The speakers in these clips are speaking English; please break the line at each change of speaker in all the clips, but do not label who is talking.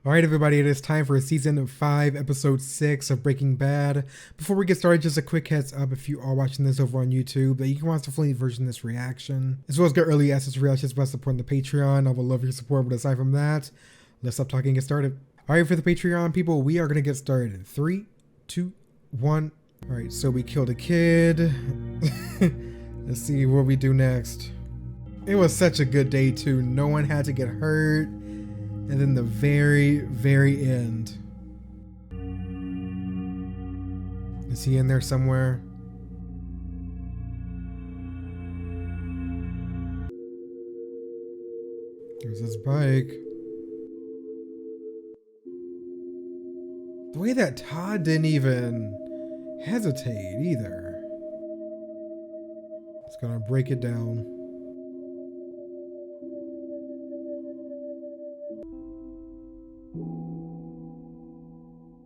All right, everybody, it is time for season 5, episode 6 of Breaking Bad. Before we get started, just a quick heads up if you are watching this over on YouTube that you can watch the full version of this reaction, as well as get early access reactions by supporting the Patreon. I would love your support, but aside from that, let's stop talking and get started. All right, for the Patreon people, we are going to get started in 3, 2, 1. All right, so we killed a kid. Let's see what we do next. It was such a good day too. No one had to get hurt. And then the very, very end. Is he in there somewhere? There's his bike. The way that Todd didn't even hesitate either. It's gonna break it down.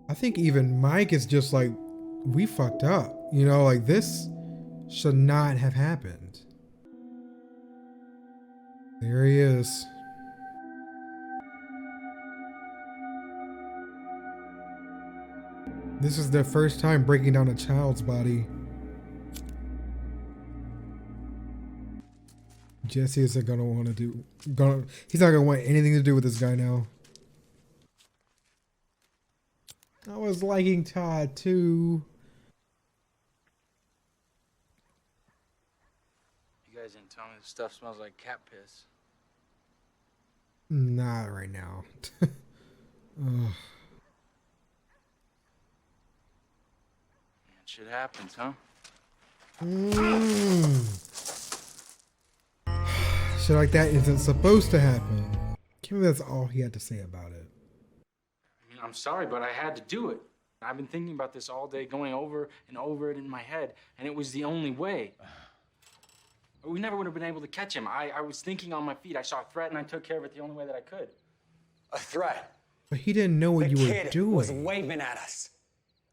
I think even Mike is just like, we fucked up. You know, like this should not have happened. There he is. This is their first time breaking down a child's body. Jesse isn't gonna want to do, he's not gonna want anything to do with this guy now. I was liking Todd too.
You guys didn't tell me this stuff smells like cat piss.
Not right now.
Man, shit happens, huh?
Shit like that isn't supposed to happen. Can't believe that's all he had to say about it.
I'm sorry, but I had to do it. I've been thinking about this all day, going over and over it in my head, and it was the only way. We never would have been able to catch him. I was thinking on my feet. I saw a threat, and I took care of it the only way that I could.
A threat?
But he didn't know what you were doing.
He was waving at us.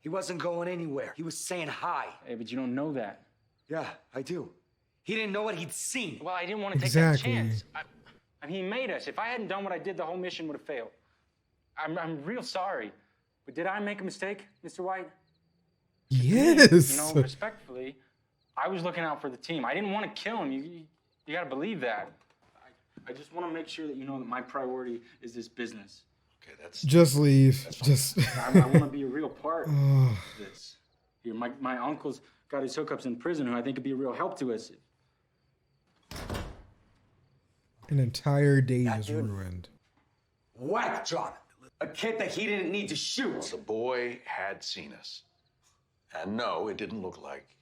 He wasn't going anywhere. He was saying hi.
Hey, but you don't know that.
Yeah, I do. He didn't know what he'd seen.
Well, I didn't want to take that chance. I mean, he made us. If I hadn't done what I did, the whole mission would have failed. I'm real sorry. But did I make a mistake, Mr. White?
Yes.
You know, respectfully, I was looking out for the team. I didn't want to kill him. You got to believe that. I just want to make sure that you know that my priority is this business.
Okay, that's...
Just leave. Just...
I want to be a real part of this. Here, my uncle's got his hookups in prison, who I think could be a real help to us.
An entire day is ruined.
Whack John. A kid that he didn't need to shoot.
The boy had seen us. And no, it didn't look like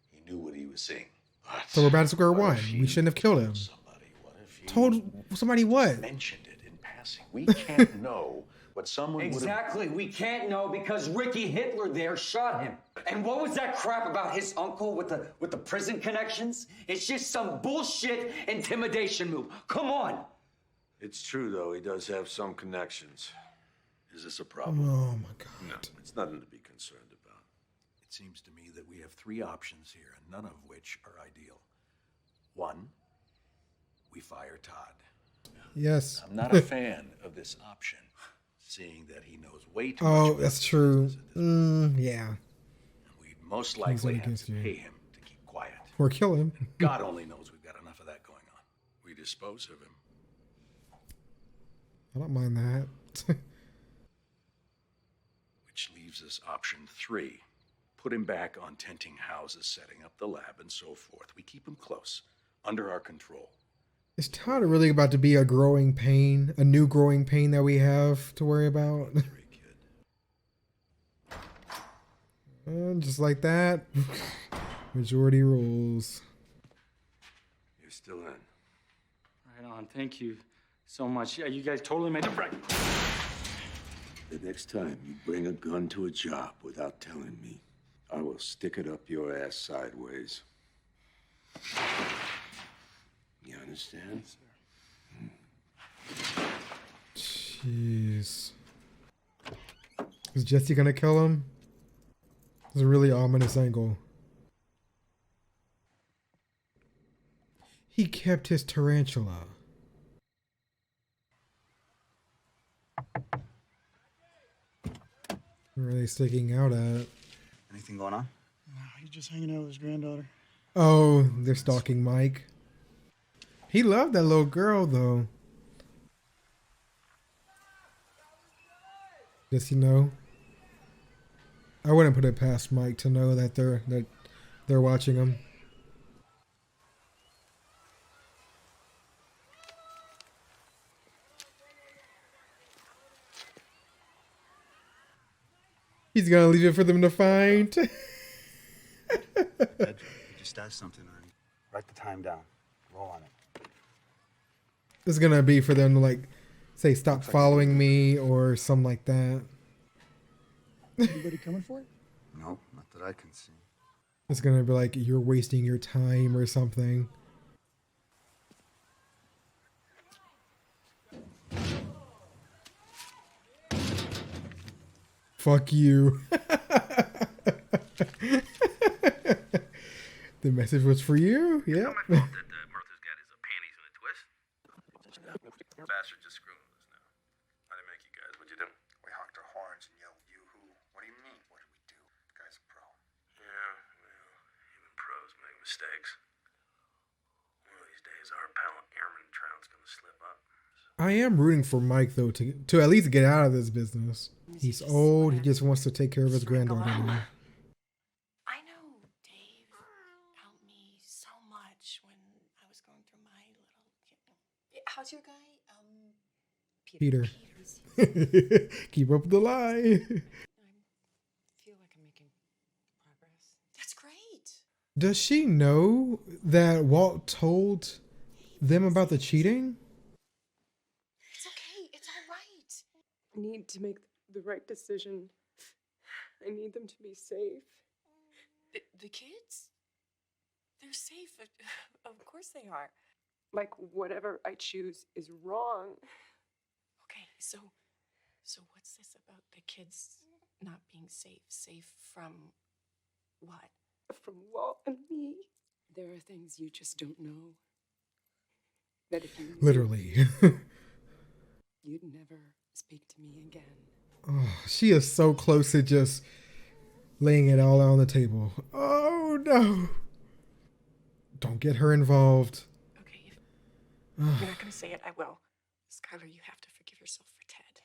he knew what he was seeing. But
So we're back to square one. We shouldn't have killed him.
What if he
Told somebody what?
mentioned it in passing? We can't know what someone
Exactly. We can't know because Ricky Hitler there shot him. And what was that crap about his uncle with the prison connections? It's just some bullshit intimidation move. Come on.
It's true, though. He does have some connections. Is this a problem?
Oh my God.
No, it's nothing to be concerned about.
It seems to me that we have three options here, and none of which are ideal. One, we fire Todd.
Yes.
I'm not a fan of this option, seeing that he knows way too much.
Oh,
about
that's
the
true.
business at this
Yeah.
point. We'd most likely have
against
to
you.
pay him to keep quiet.
Or kill him.
God only knows we've got enough of that going on.
We dispose of him.
I don't mind that.
Which leaves us option 3. Put him back on tenting houses, setting up the lab, and so forth. We keep him close, under our control.
Is Todd really about to be a growing pain? A new growing pain that we have to worry about?
Very good.
Just like that. Majority rules.
You're still in.
Right on. Thank you so much. Yeah, you guys totally made it right.
The next time you bring a gun to a job without telling me, I will stick it up your ass sideways. You understand?
Yes, sir.
Jeez. Is Jesse gonna kill him? It's a really ominous angle. He kept his tarantula. Where are they sticking out at?
Anything going on?
He's just hanging out with his granddaughter.
Oh, they're stalking Mike. He loved that little girl, though. Does he know? I wouldn't put it past Mike to know that they're watching him. He's gonna leave it for them to find.
Ed, he just does something already. Write the time down. Roll on it.
It's gonna be for them to like say stop following me or something like that.
Anybody coming for it?
No, not that I can see.
It's gonna be like you're wasting your time or something. Fuck you. The message was for you? Yeah.
Martha's got his panties in a twist. Bastard just screwing with us now. I didn't make you guys. What'd you do?
We honked our horns and yelled, "Yoo-hoo." What do you mean? What did we do? The guy's a pro.
Yeah, well, even pros make mistakes. One of these days, our pal Airman Trout's gonna slip up.
I am rooting for Mike though to at least get out of this business. He's old. He just wants to take care of his granddaughter now.
I know Dave helped me so much when I was going through my little. How's your guy?
Peter.
Peters.
Keep up the lie.
I feel like I'm making progress. That's great.
Does she know that Walt told them about the cheating?
It's okay. It's all right.
I need to make the right decision. I need them to be safe.
The kids? They're safe. Of course they are.
Like, whatever I choose is wrong.
Okay, so what's this about the kids not being safe? Safe from what?
From Walt and me. There are things you just don't know. That if you knew,
Literally.
you'd never speak to me again.
Oh, she is so close to just laying it all on the table. Oh no. Don't get her involved.
Okay, if you're not gonna say it, I will. Skylar, you have to forgive yourself for Ted.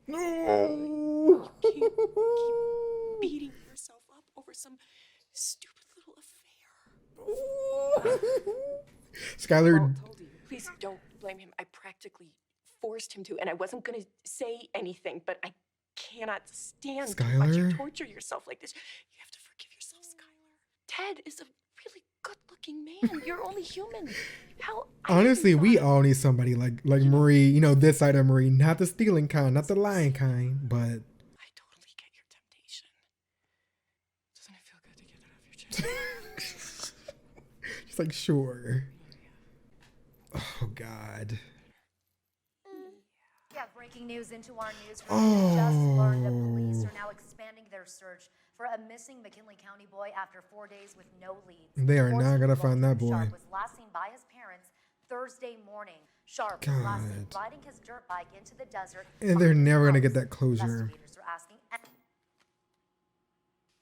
No.
You can't keep beating yourself up over some stupid little affair.
Skylar.
Walt told you.
Please don't blame him. I practically forced him to, and I wasn't gonna say anything, but I cannot stand to watch you
Skylar?
torture yourself like this. You have to forgive yourself, Skylar. Ted is a really good-looking man. You're only human. Hell,
Honestly, we all need somebody like Marie, you know, this side of Marie, not the stealing kind, not the lying kind, but
I totally get your temptation. Doesn't it feel good to get that off your chest?
she's like, sure. Oh God.
Yeah, breaking news into our newsroom. We just learned that police are now expanding their search for a missing McKinley County boy after 4 days with no leads.
They are not gonna find that boy.
Sharp was last seen by his parents Thursday morning. Sharp was last seen
God.
riding his dirt bike into the desert.
And they're never gonna get that closure.
Investigators are asking.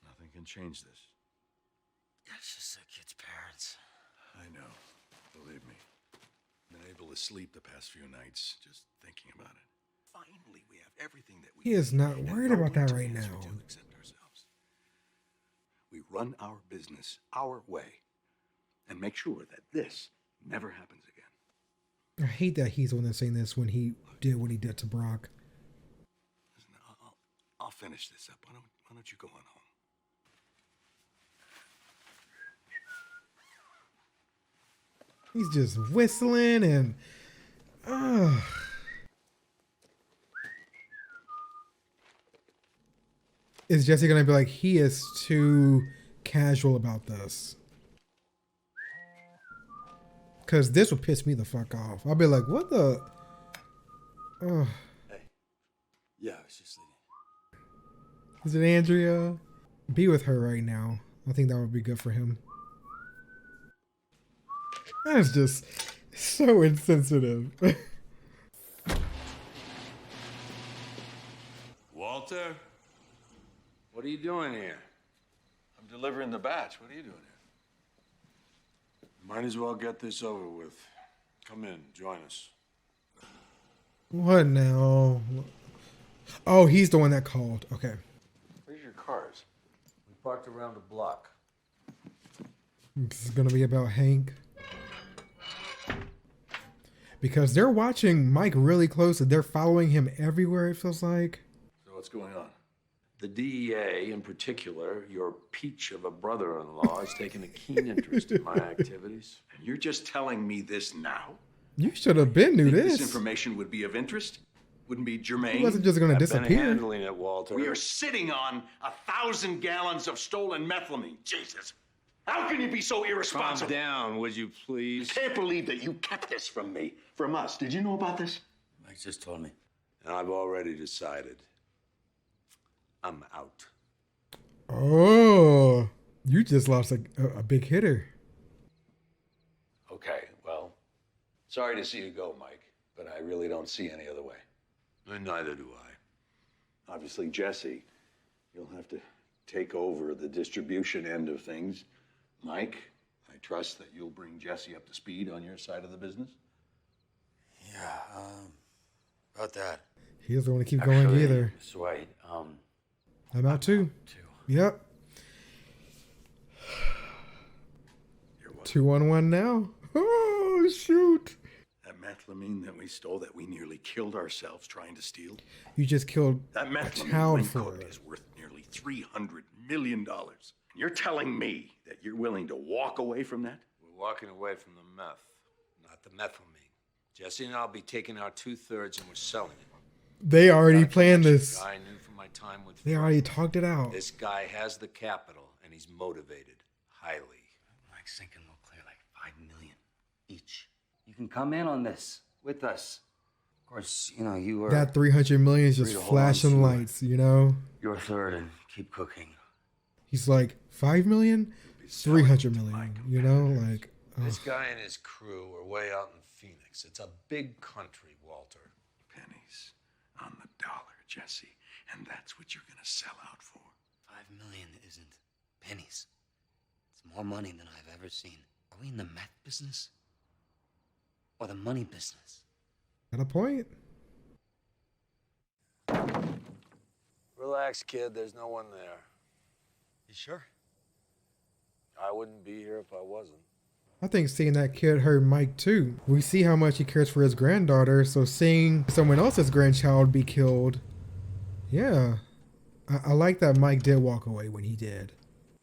Nothing can change this.
That's just the kid's parents.
I know. Believe me. Been able to sleep the past few nights just thinking about it. Finally, we have everything that we
He is
need
not
and
worried
no
about
one
that
to
right
answer
now.
to except ourselves. We run our business our way and make sure that this never happens again.
I hate that he's the one that's saying this when he did what he did to Brock.
Listen, I'll finish this up. Why don't you go on home?
He's just whistling and is Jesse gonna be like, he is too casual about this? Cause this would piss me the fuck off. I'll be like, what the? Oh,
Hey. Yeah, I was just leaving.
is it Andrea? Be with her right now. I think that would be good for him. That's just so insensitive.
Walter?
What are you doing here?
I'm delivering the batch. What are you doing here?
Might as well get this over with. Come in, join us.
What now? Oh, he's the one that called. Okay.
Where's your cars?
We parked around the block.
This is gonna be about Hank. Because they're watching Mike really closely. They're following him everywhere, it feels like.
So what's going on?
The DEA, in particular, your peach of a brother-in-law, has taken a keen interest in my activities.
And you're just telling me this now?
You should have been knew
Think
this.
this information would be of interest? Wouldn't be germane?
He wasn't just gonna
I've been
disappear.
handling it, Walter.
We are sitting on 1,000 gallons of stolen methylamine. Jesus. How can you be so
Calm
irresponsible?
down, would you please?
I can't believe that you kept this from me. From us. Did you know about this?
Mike just told me. And I've already decided. I'm out.
Oh, you just lost a big hitter.
Okay, well, sorry to see you go, Mike, but I really don't see any other way.
And neither do I.
Obviously, Jesse, you'll have to take over the distribution end of things. Mike, I trust that you'll bring Jesse up to speed on your side of the business.
Yeah, about that.
He doesn't want to keep going either.
That's right.
I'm out too. Yep. 2-on-1 now. Oh, shoot.
That methylamine that we stole, that we nearly killed ourselves trying to steal.
You just killed
That
a
methylamine
child
when
for
cooked
it.
is worth nearly $300 million. You're telling me that you're willing to walk away from that?
We're walking away from the meth, not the methylamine. Jesse and I'll be taking our 2/3 and we're selling it.
They already planned this.
I knew from my time with
They already talked it out.
This guy has the capital and he's motivated highly.
Mike's thinking we'll clear like $5 million each. You can come in on this with us. Of course, you know, you were
That 300 million is just
free to hold on
flashing
to it.
lights, you know?
your third and keep cooking.
He's like, 5 million? 300 million, you know? Like,
This guy and his crew are way out in Phoenix. It's a big country, Walter.
Pennies on the dollar, Jesse. And that's what you're going to sell out for.
$5 million isn't pennies. It's more money than I've ever seen. Are we in the meth business? Or the money business?
got a point.
Relax, kid. There's no one there.
You sure?
I wouldn't be here if I wasn't.
I think seeing that kid hurt Mike too. We see how much he cares for his granddaughter, so seeing someone else's grandchild be killed, yeah. I like that Mike did walk away when he did.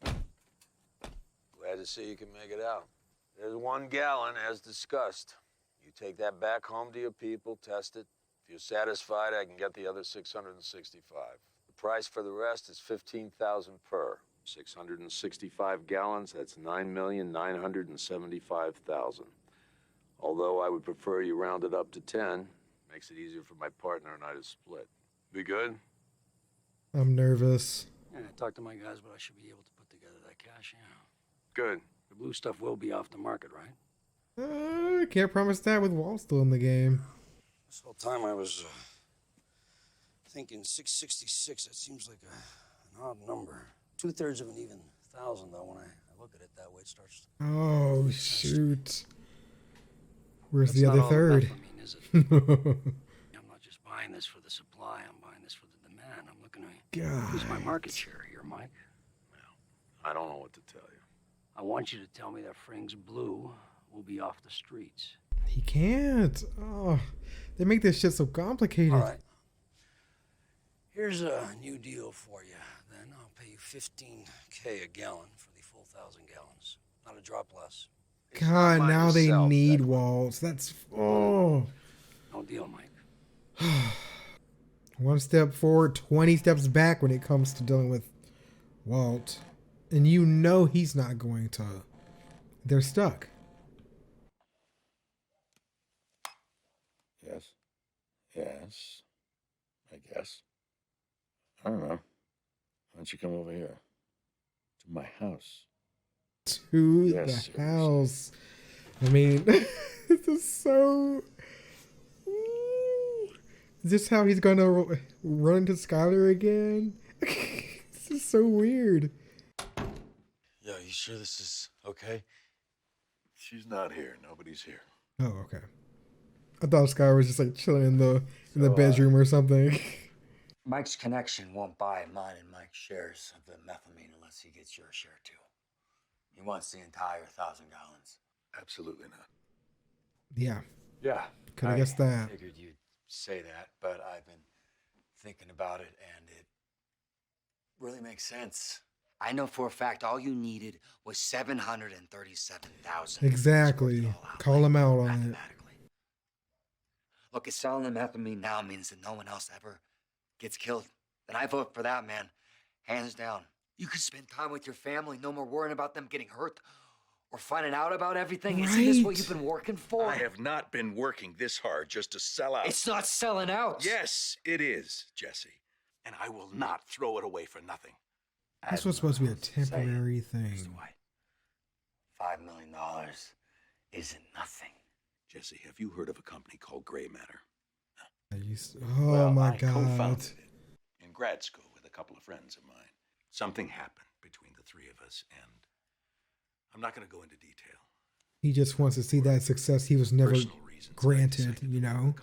Glad to see you can make it out. There's 1 gallon, as discussed. You take that back home to your people, test it. If you're satisfied, I can get the other 665. The price for the rest is $15,000 per. 665 gallons, that's $9,975,000. Although I would prefer you round it up to 10. Makes it easier for my partner and I to split. Be good?
I'm nervous.
Yeah, I talked to my guys, but I should be able to put together that cash, yeah.
Good.
The blue stuff will be off the market, right?
Can't promise that with Walt still in the game.
This whole time I was thinking 666. That seems like an odd number. 2/3 of an even thousand, though. When I look at it that way, it starts to...
Oh, shoot. Where's
That's
the
not
other
all the
third?
methylamine, is it? I'm not just buying this for the supply. I'm buying this for the demand. I'm looking to increase my market share here, Mike.
I don't know what to tell you.
I want you to tell me that Fring's Blue will be off the streets.
He can't. Oh, they make this shit so complicated.
All right. Here's a new deal for you. Then I'll pay you $15K a gallon for the full 1,000 gallons. Not a drop less.
God,
mine
now
to
they
sell,
need
that
Waltz. That's oh.
No deal, Mike.
One step forward, 20 steps back when it comes to dealing with Walt. And you know he's not going to. They're stuck.
Yes. Yes. I guess. I don't know. Why don't you come over here? To my house.
To
Yes,
the house. I mean, this is so... Is this how he's going to run into Skylar again? This is so weird.
Yo, you sure this is okay?
She's not here. Nobody's here.
Oh, okay. I thought Sky was just like chilling in the bedroom or something.
Mike's connection won't buy mine and Mike's shares of the methylamine unless he gets your share too. He wants the entire 1,000 gallons.
Absolutely not.
Yeah.
Yeah.
Could have guessed that.
I figured you'd say that, but I've been thinking about it and it really makes sense. I know for a fact all you needed was 737,000.
Exactly. Call him out on it.
Look, if selling the methylamine now means that no one else ever gets killed, then I vote for that, man. Hands down. You could spend time with your family, no more worrying about them getting hurt or finding out about everything.
Right.
Isn't this what you've been working for?
I have not been working this hard just to sell out.
It's not selling out.
Yes, it is, Jesse. And I will not throw it away for nothing.
This was supposed to be a temporary thing.
$5 million isn't nothing.
Jesse, have you heard of a company called Gray Matter?
Oh my
I
God.
co-founded it in grad school with a couple of friends of mine. Something happened between the three of us, and I'm not going to go into detail.
He just wants to see that success he was never granted, you know?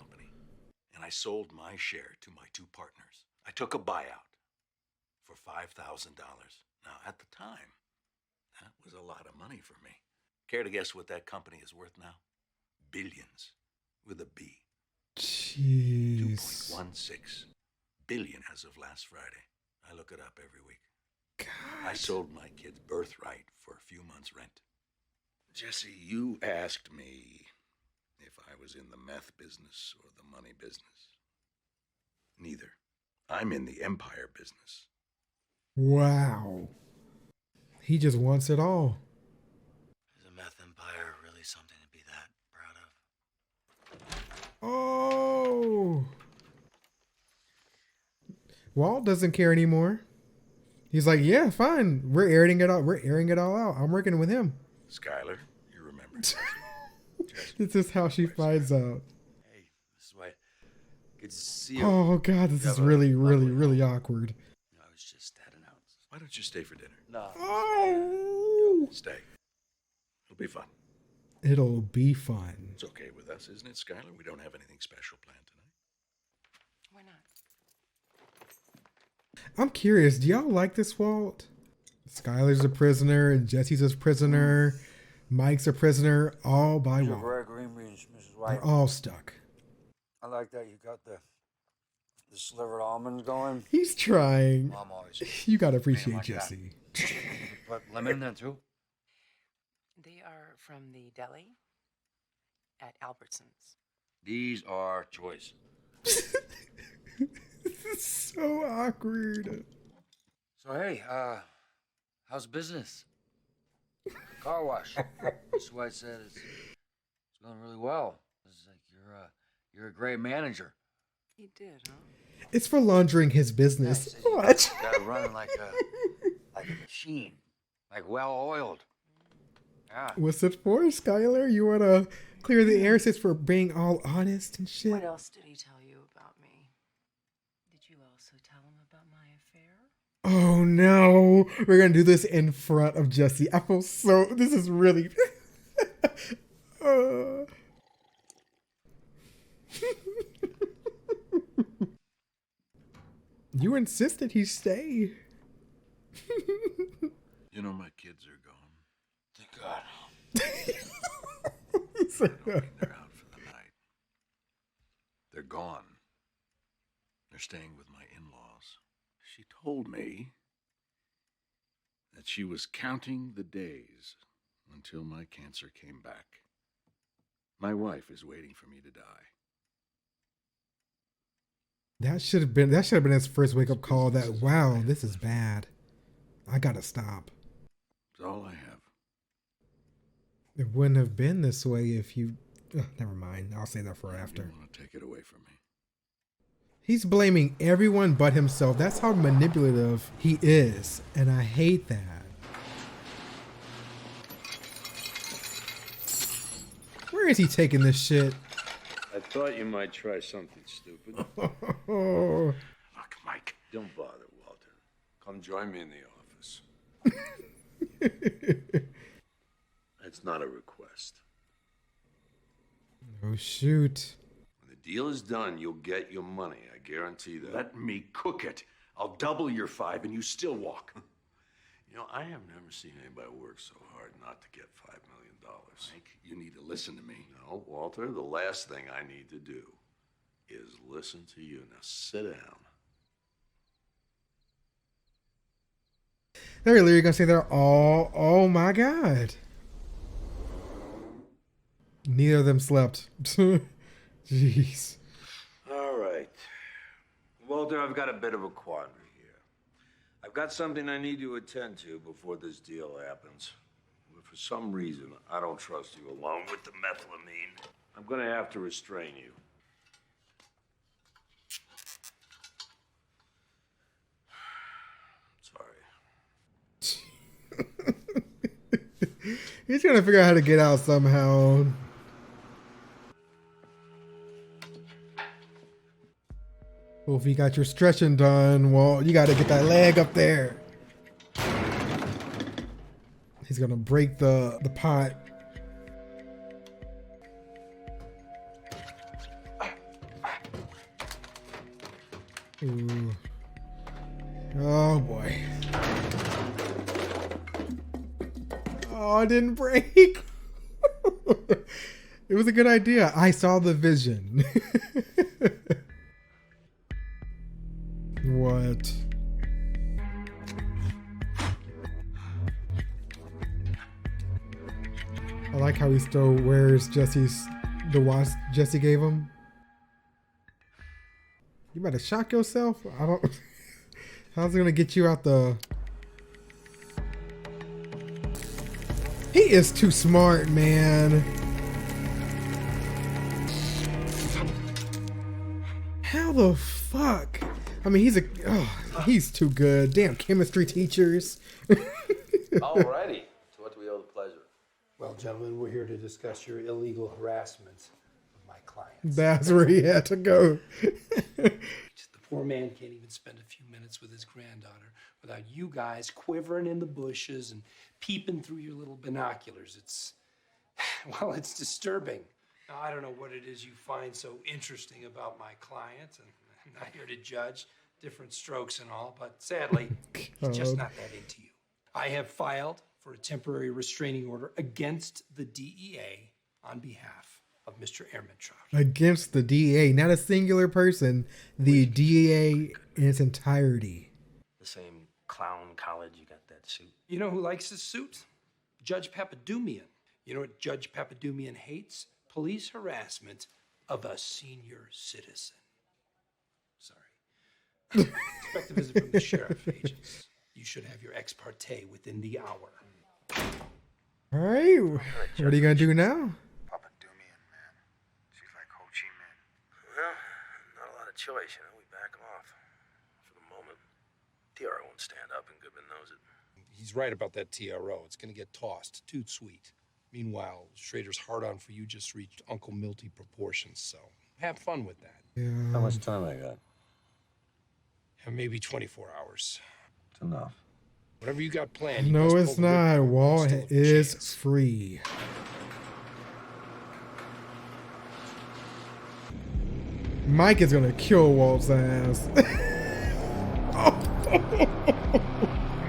And I sold my share to my two partners. I took a buyout for $5,000. Now, at the time, that was a lot of money for me. Care to guess what that company is worth now? Billions, with a B.
Jeez.
2.16 billion as of last Friday. I look it up every week. God. I sold my kid's birthright for a few months' rent. Jesse, you asked me if I was in the meth business or the money business. Neither. I'm in the empire business.
Wow. He just wants it all.
Is a meth empire really something to be that proud of?
Oh. Walt doesn't care anymore. He's like, yeah, fine. We're airing it out. We're airing it all out. I'm working with him.
Skylar, you remember.
This is how she finds out.
Hey, Miss White. Good to see you.
Oh God, this is really, really awkward.
I was just heading out.
Why don't you stay for dinner?
No.
Oh.
Stay. It'll be fun.
It'll be fun.
It's okay with us, isn't it, Skylar? We don't have anything special planned tonight.
Why not?
I'm curious, do y'all like this Walt? Skylar's a prisoner, and Jesse's a prisoner, Mike's a prisoner, all by Walt.
Very green beans, Mrs. White.
They're all stuck.
I like that you got the slivered almonds going.
He's trying.
Mom always.
You gotta appreciate
like that.
Jesse.
Put lemon in there too?
They are from the deli at Albertsons.
These are choice.
This is so awkward.
So hey, how's business? Car wash. Mr. White said it's going really well. It's like you're a great manager.
He did, huh?
It's for laundering his business.
Yeah,
What?
Got it running like a machine, like well oiled. Yeah.
What's it for, Skylar? You wanna clear the air since for being all honest and shit?
What else did he tell you about me? Did you also tell him about my affair?
Oh no, we're gonna do this in front of Jesse. I feel so. This is really. You insisted he stay.
You know, my kids are gone.
Thank God.
They're out for the night. They're gone. They're staying with my in-laws. She told me that she was counting the days until my cancer came back. My wife is waiting for me to die.
That should have been his first wake up call. That wow, this is bad. I gotta stop.
It's all I have.
It wouldn't have been this way if you. Never mind. I'll say that for after.
You want to take it away from me?
He's blaming everyone but himself. That's how manipulative he is, and I hate that. Where is he taking this shit?
I thought you might try something stupid.
Oh.
Look, Mike.
Don't bother, Walter. Come join me in the office. It's not a request.
Oh, shoot.
When the deal is done, you'll get your money. I guarantee that.
Let me cook it. I'll double your 5 and you still walk.
You know, I have never seen anybody work so hard not to get $5 million.
Mike, you need to listen to me.
No, Walter, the last thing I need to do is listen to you. Now sit down.
Earlier, you're gonna say they're all. Oh my god. Neither of them slept. Jeez.
All right. Walter, I've got a bit of a quandary here. I've got something I need to attend to before this deal happens. But for some reason, I don't trust you alone with the methylamine. I'm gonna have to restrain you. Sorry.
He's trying to figure out how to get out somehow. Well, if you got your stretching done, well, you got to get that leg up there. He's gonna break the pot. Ooh. Oh boy. Oh, it didn't break. It was a good idea. I saw the vision. What? I like how he still wears the watch Jesse gave him. You better shock yourself. I don't. How's it gonna get you out the? He is too smart, man. How the fuck? I mean, he's too good. Damn chemistry teachers.
Alrighty. To what do we owe the pleasure?
Well, gentlemen, we're here to discuss your illegal harassment of my clients.
That's where he had to go.
The poor man can't even spend a few minutes with his granddaughter without you guys quivering in the bushes and peeping through your little binoculars. It's disturbing. Now, I don't know what it is you find so interesting about my client, and I'm not here to judge different strokes and all, but sadly, he's just not that into you. I have filed for a temporary restraining order against the DEA on behalf of Mr. Ehrmantraut.
Against the DEA, not a singular person, the DEA in its entirety.
The same clown college you got that suit.
You know who likes his suit? Judge Papadoumian. You know what Judge Papadoumian hates? Police harassment of a senior citizen. Sorry. Expect a visit from the sheriff, agents. You should have your ex parte within the hour.
All right, what are you gonna do now?
Papadoumian, man. She's like Ho Chi Minh.
Well, not a lot of choice, you know. We back him off. For the moment. TRO won't stand up, and Goodman knows it.
He's right about that TRO. It's going to get tossed. Too sweet. Meanwhile, Schrader's hard-on for you just reached Uncle Milty proportions, so have fun with that.
Yeah.
How much time I got?
And maybe 24 hours.
It's enough.
Whatever you got planned. you
No,
guys
it's
pull the ripcord,
not. Walt
still have a
is
chance.
free. Mike is gonna kill Walt's ass.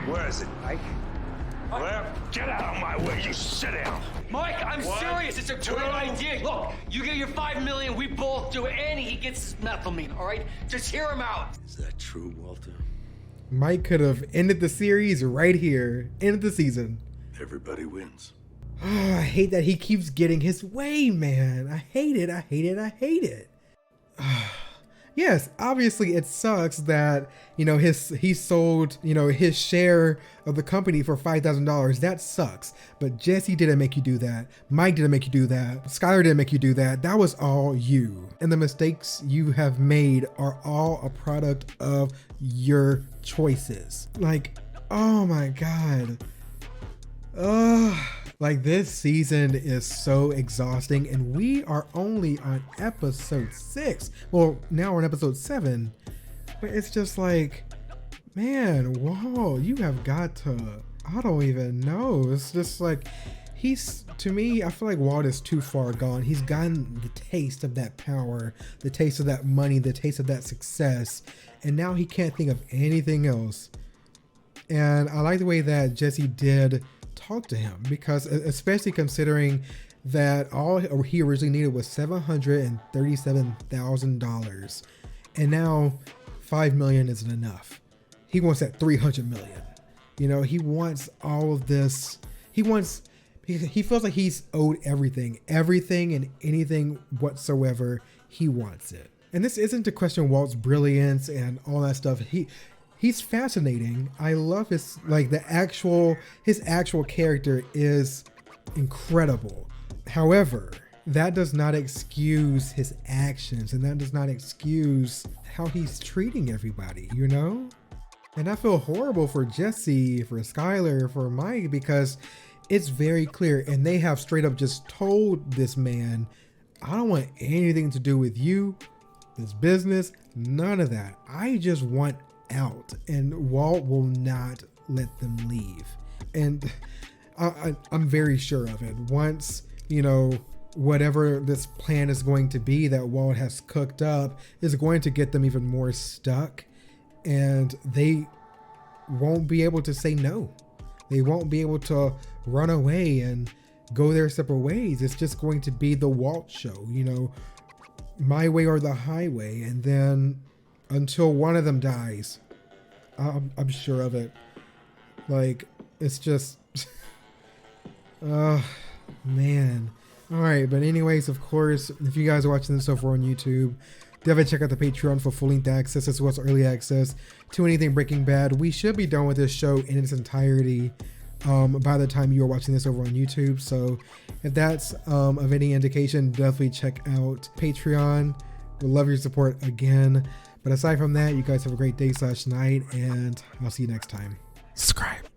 Where is it, Mike? Where? Get out of my way, you sit down.
Mike, I'm serious. It's a great idea. Look, you get your $5 million, we both do it, and he gets his methylamine, all right? Just hear him out.
Is that true, Walter?
Mike could have ended the series right here, ended the season.
Everybody wins.
Oh, I hate that he keeps getting his way, man. I hate it. I hate it. I hate it. Yes, obviously it sucks that, he sold, his share of the company for $5,000. That sucks. But Jesse didn't make you do that. Mike didn't make you do that. Skylar didn't make you do that. That was all you. And the mistakes you have made are all a product of your choices. Like, oh my God. Like, this season is so exhausting, and we are only on episode 6. Well, now we're on episode 7, but it's just like, Man, whoa, you have got to, I don't even know. It's just like, to me, I feel like Walt is too far gone. He's gotten the taste of that power, the taste of that money, the taste of that success, and now he can't think of anything else. And I like the way that Jesse did talk to him, because especially considering that all he originally needed was $737,000, and now $5 million isn't enough. He wants that $300 million. You know, he wants all of this. He feels like he's owed everything and anything whatsoever. He wants it. And this isn't to question Walt's brilliance and all that stuff. He's fascinating. I love his actual character is incredible. However, that does not excuse his actions, and that does not excuse how he's treating everybody, you know? And I feel horrible for Jesse, for Skylar, for Mike, because it's very clear, and they have straight up just told this man, I don't want anything to do with you, this business, none of that. I just want out. And Walt will not let them leave. And I'm very sure of it. Once, you know, whatever this plan is going to be that Walt has cooked up is going to get them even more stuck, and they won't be able to say no. They won't be able to run away and go their separate ways. It's just going to be the Walt show, you know, my way or the highway. And then until one of them dies, I'm sure of it. Like, it's just, man. All right, but anyways, of course, if you guys are watching this over on YouTube, definitely check out the Patreon for full-length access as well as early access to anything Breaking Bad. We should be done with this show in its entirety by the time you are watching this over on YouTube. So if that's of any indication, definitely check out Patreon. We'd love your support again. But aside from that, you guys have a great day/night, and I'll see you next time. Subscribe.